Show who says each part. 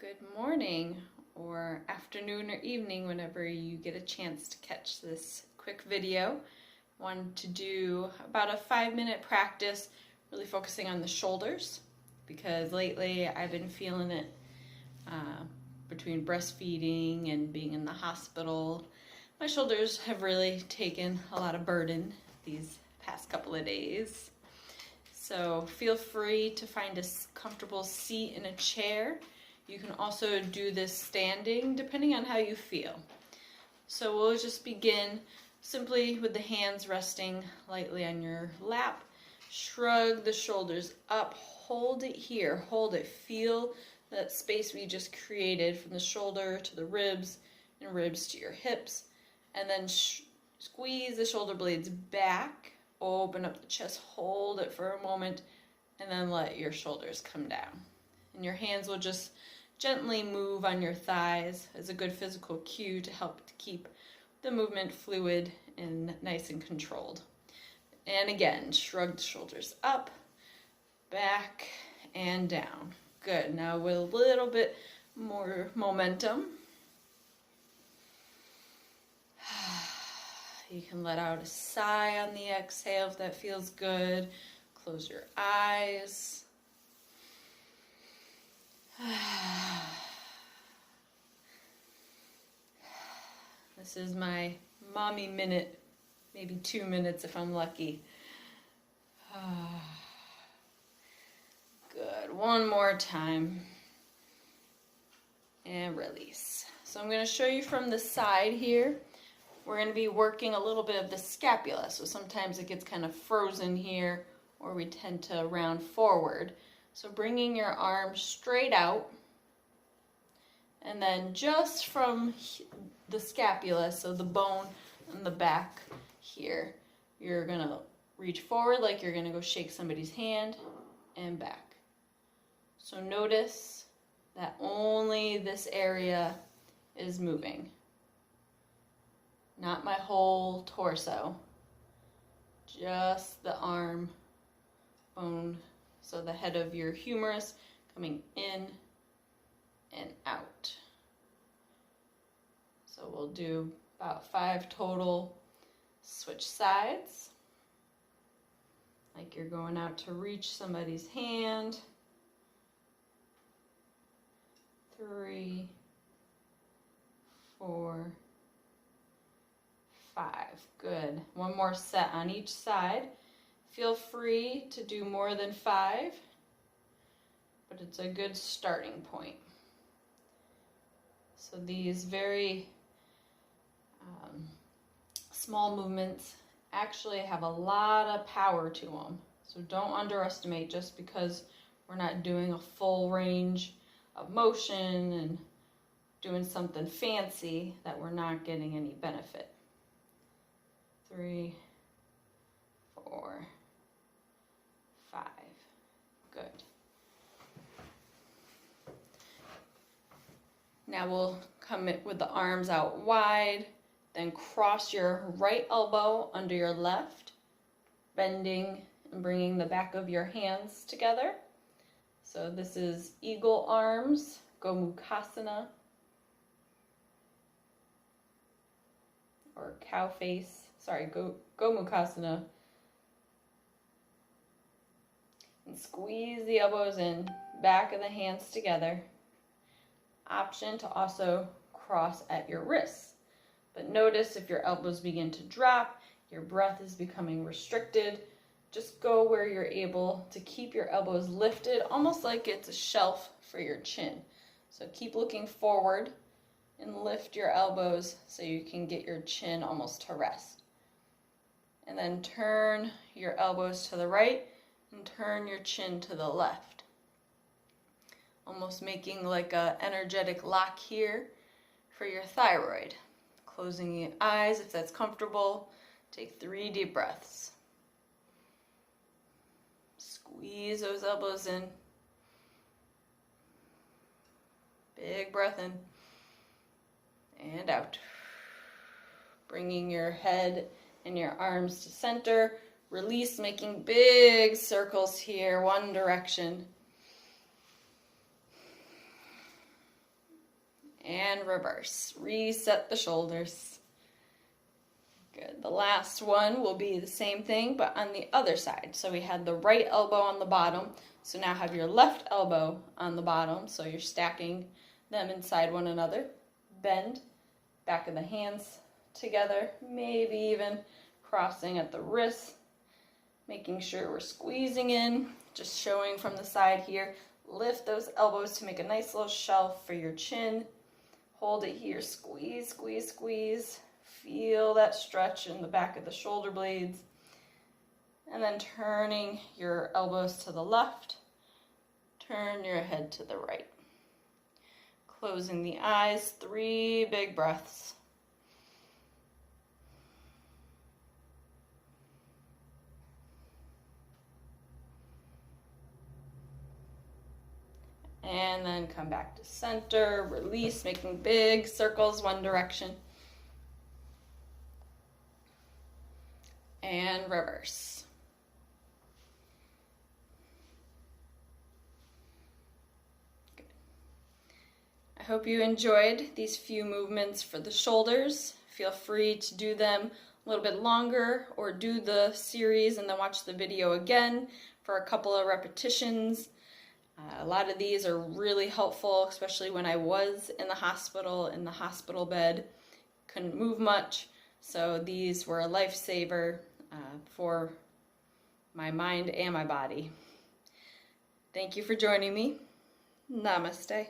Speaker 1: Good morning or afternoon or evening whenever you get a chance to catch this quick video. Wanted to do about a 5-minute practice really focusing on the shoulders because lately I've been feeling it between breastfeeding and being in the hospital. My shoulders have really taken a lot of burden these past couple of days. So feel free to find a comfortable seat in a chair. You can also do this standing depending on how you feel. So we'll just begin simply with the hands resting lightly on your lap. Shrug the shoulders up, hold it here, hold it. Feel that space we just created from the shoulder to the ribs and ribs to your hips. And then squeeze the shoulder blades back, open up the chest, hold it for a moment, and then let your shoulders come down. And your hands will just gently move on your thighs as a good physical cue to help to keep the movement fluid and nice and controlled. And again, shrug the shoulders up, back, and down. Good. Now with a little bit more momentum, you can let out a sigh on the exhale if that feels good. Close your eyes. This is my mommy minute, maybe 2 minutes if I'm lucky. Good. One more time. And release. So I'm going to show you from the side here. We're going to be working a little bit of the scapula. So sometimes it gets kind of frozen here, or we tend to round forward. So bringing your arm straight out, and then just from the scapula, so the bone on the back here, you're going to reach forward like you're going to go shake somebody's hand and back. So notice that only this area is moving, not my whole torso, just the arm bone. So the head of your humerus coming in and out. So we'll do about 5 total. Switch sides. Like you're going out to reach somebody's hand. 3, 4, 5. Good. One more set on each side. Feel free to do more than 5, but it's a good starting point. So these very small movements actually have a lot of power to them. So don't underestimate just because we're not doing a full range of motion and doing something fancy that we're not getting any benefit. 3, 4, 5. Good. Now we'll come in with the arms out wide, then cross your right elbow under your left, bending and bringing the back of your hands together. So this is eagle arms, Gomukhasana, or cow face, Gomukhasana. And squeeze the elbows in, back of the hands together. Option to also cross at your wrists. But notice if your elbows begin to drop, your breath is becoming restricted. Just go where you're able to keep your elbows lifted, almost like it's a shelf for your chin. So keep looking forward and lift your elbows so you can get your chin almost to rest. And then turn your elbows to the right and turn your chin to the left. Almost making like an energetic lock here for your thyroid. Closing your eyes if that's comfortable. Take 3 deep breaths. Squeeze those elbows in. Big breath in and out. Bringing your head and your arms to center. Release, making big circles here, one direction. and reverse. Reset the shoulders. Good. The last one will be the same thing, but on the other side. So we had the right elbow on the bottom. So now have your left elbow on the bottom. So you're stacking them inside one another. Bend, back of the hands together, maybe even crossing at the wrist, making sure we're squeezing in, just showing from the side here. Lift those elbows to make a nice little shelf for your chin. Hold it here, squeeze, squeeze, squeeze. Feel that stretch in the back of the shoulder blades. And then turning your elbows to the left, turn your head to the right. Closing the eyes, 3 big breaths. And then come back to center, release, making big circles one direction. And reverse. Good. I hope you enjoyed these few movements for the shoulders. Feel free to do them a little bit longer or do the series and then watch the video again for a couple of repetitions. A lot of these are really helpful, especially when I was in the hospital bed, couldn't move much. So these were a lifesaver for my mind and my body. Thank you for joining me. Namaste.